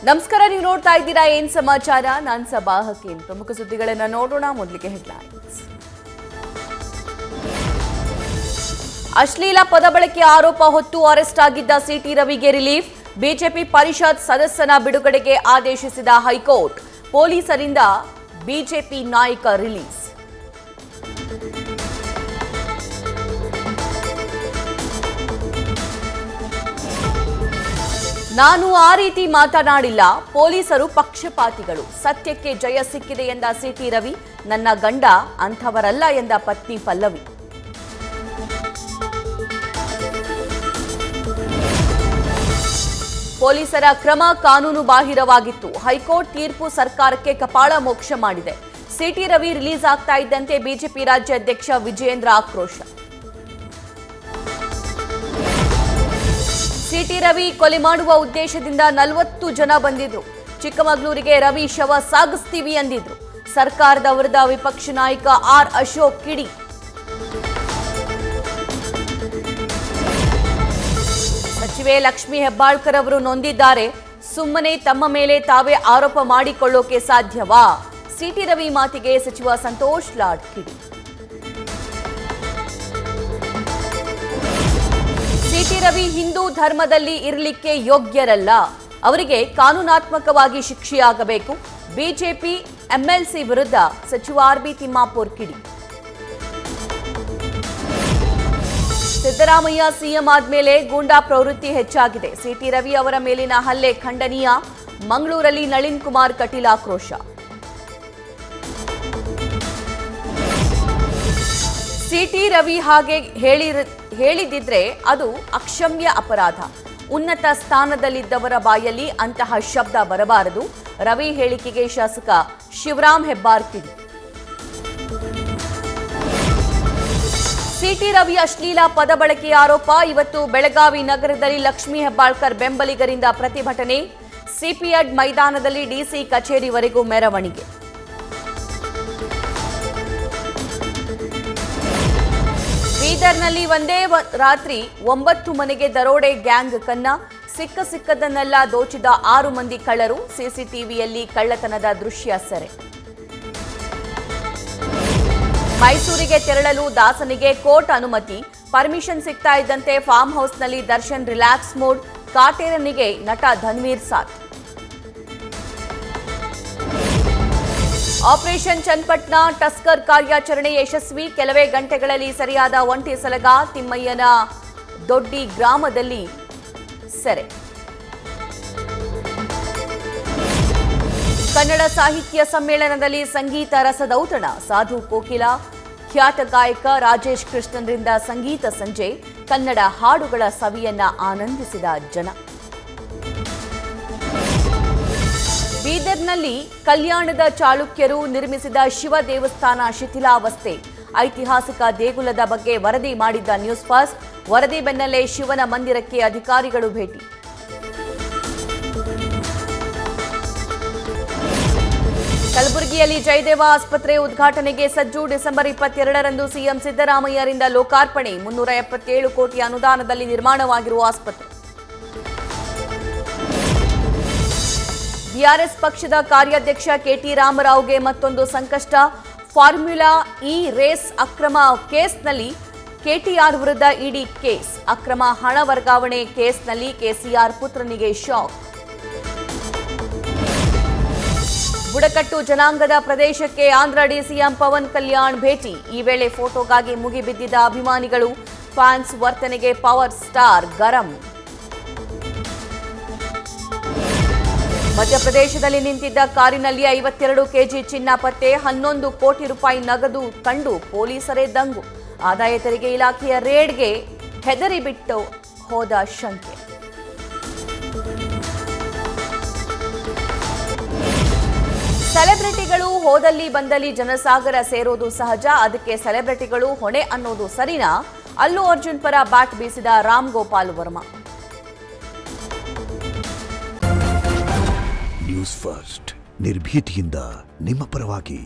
ನಮಸ್ಕಾರ, ನೀವು ನೋಡ್ತಾ ಇದ್ದೀರಾ ಏನ್ ಸಮಾಚಾರ. ನಾನು ಸಬಾ ಹಕೀಂ. ಪ್ರಮುಖ ಸುದ್ದಿಗಳನ್ನು ನೋಡೋಣ. ಮೊದಲಿಗೆ ಹೆಡ್ಲೈನ್ಸ್. ಅಶ್ಲೀಲ ಪದ ಬಳಕೆ ಆರೋಪ ಹೊತ್ತು ಅರೆಸ್ಟ್ ಆಗಿದ್ದ ಸಿಟಿ ರವಿಗೆ ರಿಲೀಫ್. ಬಿಜೆಪಿ ಪರಿಷತ್ ಸದಸ್ಯನ ಬಿಡುಗಡೆಗೆ ಆದೇಶಿಸಿದ ಹೈಕೋರ್ಟ್. ಪೊಲೀಸರಿಂದ ಬಿಜೆಪಿ ನಾಯಕ ರಿಲೀಸ್. ನಾನು ಆ ರೀತಿ ಮಾತನಾಡಿಲ್ಲ. ಪೊಲೀಸರು ಪಕ್ಷಪಾತಿಗಳು. ಸತ್ಯಕ್ಕೆ ಜಯ ಸಿಕ್ಕಿದೆ ಎಂದ ಸಿಟಿ ರವಿ. ನನ್ನ ಗಂಡ ಅಂಥವರಲ್ಲ ಎಂದ ಪತ್ನಿ ಪಲ್ಲವಿ. ಪೊಲೀಸರ ಕ್ರಮ ಕಾನೂನು ಬಾಹಿರವಾಗಿತ್ತು. ಹೈಕೋರ್ಟ್ ತೀರ್ಪು ಸರ್ಕಾರಕ್ಕೆ ಕಪಾಳ ಮೋಕ್ಷ ಮಾಡಿದೆ. ಸಿಟಿ ರವಿ ರಿಲೀಸ್ ಆಗ್ತಾ ಇದ್ದಂತೆ ಬಿಜೆಪಿ ರಾಜ್ಯಾಧ್ಯಕ್ಷ ವಿಜಯೇಂದ್ರ ಆಕ್ರೋಶ. ಸಿಟಿ ರವಿ ಕೊಲೆ ಮಾಡುವ ಉದ್ದೇಶದಿಂದ 40 ಜನ ಬಂದಿದ್ರು. ಚಿಕ್ಕಮಗಳೂರಿಗೆ ರವಿ ಶವ ಸಾಗಿಸ್ತೀವಿ ಅಂದಿದ್ರು. ಸರ್ಕಾರದ ವಿರುದ್ಧ ವಿಪಕ್ಷ ನಾಯಕ ಆರ್ ಅಶೋಕ್ ಕಿಡಿ. ಸಚಿವೆ ಲಕ್ಷ್ಮೀ ಹೆಬ್ಬಾಳ್ಕರ್ ಅವರು ನೊಂದಿದ್ದಾರೆ. ಸುಮ್ಮನೆ ತಮ್ಮ ಮೇಲೆ ತಾವೇ ಆರೋಪ ಮಾಡಿಕೊಳ್ಳೋಕೆ ಸಾಧ್ಯವಾ? ಸಿಟಿ ರವಿ ಮಾತಿಗೆ ಸಚಿವ ಸಂತೋಷ್ ಲಾಡ್ ಕಿಡಿ. ಸಿಟಿ ರವಿ ಹಿಂದೂ ಧರ್ಮದಲ್ಲಿ ಇರಲಿಕ್ಕೆ ಯೋಗ್ಯರಲ್ಲ. ಅವರಿಗೆ ಕಾನೂನಾತ್ಮಕವಾಗಿ ಶಿಕ್ಷೆಯಾಗಬೇಕು. ಬಿಜೆಪಿ ಎಂಎಲ್ಸಿ ವಿರುದ್ಧ ಸಚಿವ ಆರ್ಬಿ ತಿಮ್ಮಾಪುರ್ ಕಿಡಿ. ಸಿದ್ದರಾಮಯ್ಯ ಸಿಎಂ ಆದ್ಮೇಲೆ ಗೂಂಡಾ ಪ್ರವೃತ್ತಿ ಹೆಚ್ಚಾಗಿದೆ. ಸಿಟಿ ರವಿ ಅವರ ಮೇಲಿನ ಹಲ್ಲೆ ಖಂಡನೀಯ. ಮಂಗಳೂರಲ್ಲಿ ನಳಿನ್ ಕುಮಾರ್ ಕಟೀಲ್ ಆಕ್ರೋಶ. ಸಿಟಿ ರವಿ ಹಾಗೆ ಹೇಳಿದಿದ್ರೆ ಅದು ಅಕ್ಷಮ್ಯ ಅಪರಾಧ. ಉನ್ನತ ಸ್ಥಾನದಲ್ಲಿದ್ದವರ ಬಾಯಲ್ಲಿ ಅಂತಹ ಶಬ್ದ ಬರಬಾರದು. ರವಿ ಹೇಳಿಕೆಗೆ ಶಾಸಕ ಶಿವರಾಮ್ ಹೆಬ್ಬಾರ್ ಕಿಡಿ. ಸಿಟಿ ರವಿ ಅಶ್ಲೀಲ ಪದ ಬಳಕೆ ಆರೋಪ. ಇವತ್ತು ಬೆಳಗಾವಿ ನಗರದಲ್ಲಿ ಲಕ್ಷ್ಮೀ ಹೆಬ್ಬಾಳ್ಕರ್ ಬೆಂಬಲಿಗರಿಂದ ಪ್ರತಿಭಟನೆ. ಸಿಪಿಎಡ್ ಮೈದಾನದಲ್ಲಿ ಡಿಸಿ ಕಚೇರಿವರೆಗೂ ಮೆರವಣಿಗೆ. ಬೀದರ್ನಲ್ಲಿ ಒಂದೇ ರಾತ್ರಿ 9 ಮನೆಗೆ ದರೋಡೆ ಗ್ಯಾಂಗ್ ಕನ್ನ. ಸಿಕ್ಕದನ್ನೆಲ್ಲ ದೋಚಿದ 6 ಮಂದಿ ಕಳ್ಳರು. ಸಿಸಿಟಿವಿಯಲ್ಲಿ ಕಳ್ಳತನದ ದೃಶ್ಯ ಸೆರೆ. ಮೈಸೂರಿಗೆ ತೆರಳಲು ದಾಸನಿಗೆ ಕೋರ್ಟ್ ಅನುಮತಿ. ಪರ್ಮಿಷನ್ ಸಿಗ್ತಾ ಇದ್ದಂತೆ ಫಾರ್ಮ್ ಹೌಸ್ನಲ್ಲಿ ದರ್ಶನ್ ರಿಲ್ಯಾಕ್ಸ್ ಮೋಡ್. ಕಾಟೇರನಿಗೆ ನಟ ಧನ್ವೀರ್ ಸಾಥ್. ಆಪರೇಷನ್ ಚನ್ನಪಟ್ಟಣ ಟಸ್ಕರ್ ಕಾರ್ಯಾಚರಣೆ ಯಶಸ್ವಿ. ಕೆಲವೇ ಗಂಟೆಗಳಲ್ಲಿ ಸರಿಯಾದ ಒಂಟಿ ಸಲಗ. ತಿಮ್ಮಯ್ಯನ ದೊಡ್ಡಿ ಗ್ರಾಮದಲ್ಲಿ ಸೆರೆ. ಕನ್ನಡ ಸಾಹಿತ್ಯ ಸಮ್ಮೇಳನದಲ್ಲಿ ಸಂಗೀತ ರಸದೌತಣ. ಸಾಧು ಕೋಕಿಲ, ಖ್ಯಾತ ಗಾಯಕ ರಾಜೇಶ್ ಕೃಷ್ಣನ್ರಿಂದ ಸಂಗೀತ ಸಂಜೆ. ಕನ್ನಡ ಹಾಡುಗಳ ಸವಿಯನ್ನ ಆನಂದಿಸಿದ ಜನ. ಬೀದರ್ನಲ್ಲಿ ಕಲ್ಯಾಣದ ಚಾಳುಕ್ಯರು ನಿರ್ಮಿಸಿದ ಶಿವ ದೇವಸ್ಥಾನ ಶಿಥಿಲಾವಸ್ಥೆ. ಐತಿಹಾಸಿಕ ದೇಗುಲದ ಬಗ್ಗೆ ವರದಿ ಮಾಡಿದ್ದ ನ್ಯೂಸ್ ಫಸ್ಟ್. ವರದಿ ಬೆನ್ನಲ್ಲೇ ಶಿವನ ಮಂದಿರಕ್ಕೆ ಅಧಿಕಾರಿಗಳು ಭೇಟಿ. ಕಲಬುರಗಿಯಲ್ಲಿ ಜಯದೇವ ಆಸ್ಪತ್ರೆ ಉದ್ಘಾಟನೆಗೆ ಸಜ್ಜು. ಡಿಸೆಂಬರ್ 22ರಂದು ಸಿಎಂ ಸಿದ್ದರಾಮಯ್ಯರಿಂದ ಲೋಕಾರ್ಪಣೆ. 377 ಕೋಟಿ ಅನುದಾನದಲ್ಲಿ ನಿರ್ಮಾಣವಾಗಿರುವ ಆಸ್ಪತ್ರೆ. ಬಿಆರ್ಎಸ್ ಪಕ್ಷದ ಕಾರ್ಯಾಧ್ಯಕ್ಷ ಕೆಟಿ ರಾಮರಾವ್ಗೆ ಮತ್ತೊಂದು ಸಂಕಷ್ಟ. ಫಾರ್ಮ್ಯುಲಾ ಇ ರೇಸ್ ಅಕ್ರಮ ಕೇಸ್ನಲ್ಲಿ ಕೆಟಿಆರ್ ವಿರುದ್ಧ ಇಡಿ ಕೇಸ್. ಅಕ್ರಮ ಹಣ ವರ್ಗಾವಣೆ ಕೇಸ್ನಲ್ಲಿ ಕೆಸಿಆರ್ ಪುತ್ರನಿಗೆ ಶಾಕ್. ಬುಡಕಟ್ಟು ಜನಾಂಗದ ಪ್ರದೇಶಕ್ಕೆ ಆಂಧ್ರ ಡಿಸಿಎಂ ಪವನ್ ಕಲ್ಯಾಣ್ ಭೇಟಿ. ಈ ವೇಳೆ ಫೋಟೋಗಾಗಿ ಮುಗಿಬಿದ್ದಿದ್ದ ಅಭಿಮಾನಿಗಳು. ಫ್ಯಾನ್ಸ್ ವರ್ತನೆಗೆ ಪವರ್ ಸ್ಟಾರ್ ಗರಂ. ಮಧ್ಯಪ್ರದೇಶದಲ್ಲಿ ನಿಂತಿದ್ದ ಕಾರಿನಲ್ಲಿ 52 ಕೆಜಿ ಚಿನ್ನ ಪತ್ತೆ. 11 ಕೋಟಿ ರೂಪಾಯಿ ನಗದು ಕಂಡು ಪೊಲೀಸರೇ ದಂಗು. ಆದಾಯ ತೆರಿಗೆ ಇಲಾಖೆಯ ರೇಡ್ಗೆ ಹೆದರಿ ಬಿಟ್ಟು ಹೋದ ಶಂಕೆ. ಸೆಲೆಬ್ರಿಟಿಗಳು ಹೋದಲ್ಲಿ ಬಂದಲ್ಲಿ ಜನಸಾಗರ ಸೇರೋದು ಸಹಜ. ಅದಕ್ಕೆ ಸೆಲೆಬ್ರಿಟಿಗಳು ಹೊಣೆ ಅನ್ನೋದು ಸರಿನಾ? ಅಲ್ಲು ಅರ್ಜುನ್ ಪರ ಬ್ಯಾಟ್ ಬೀಸಿದ ರಾಮ್ ಗೋಪಾಲ್ ವರ್ಮಾ. ನ್ಯೂಸ್ ಫಸ್ಟ್ ನಿರ್ಭೀತಿಯಿಂದ ನಿಮ್ಮ ಪರವಾಗಿ.